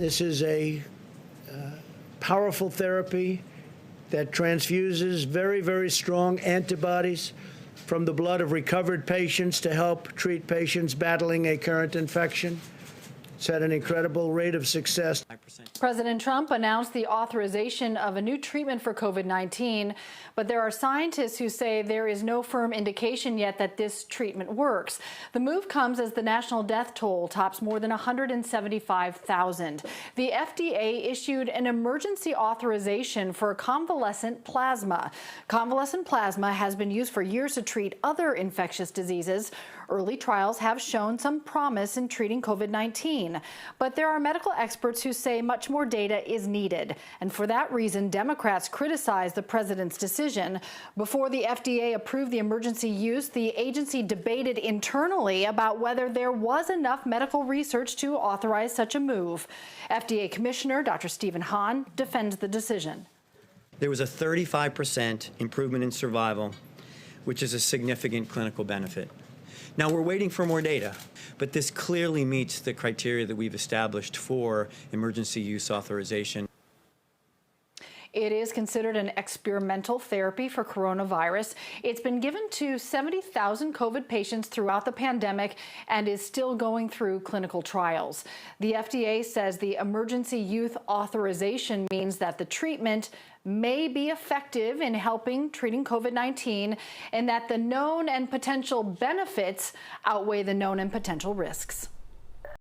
This is a powerful therapy that transfuses very, very strong antibodies from the blood of recovered patients to help treat patients battling a current infection. It's had an incredible rate of success. President Trump announced the authorization of a new treatment for COVID-19, but there are scientists who say there is no firm indication yet that this treatment works. The move comes as the national death toll tops more than 175,000. The FDA issued an emergency authorization for convalescent plasma. Convalescent plasma has been used for years to treat other infectious diseases. Early trials have shown some promise in treating COVID-19, but there are medical experts who say much more data is needed. And for that reason, Democrats criticize the president's decision. Before the FDA approved the emergency use, the agency debated internally about whether there was enough medical research to authorize such a move. FDA Commissioner Dr. Stephen Hahn defends the decision. There was a 35% improvement in survival, which is a significant clinical benefit. Now, we're waiting for more data, but this clearly meets the criteria that we've established for emergency use authorization. It is considered an experimental therapy for coronavirus. It's been given to 70,000 COVID patients throughout the pandemic and is still going through clinical trials. The FDA says the emergency use authorization means that the treatment may be effective in helping treating COVID-19 and that the known and potential benefits outweigh the known and potential risks.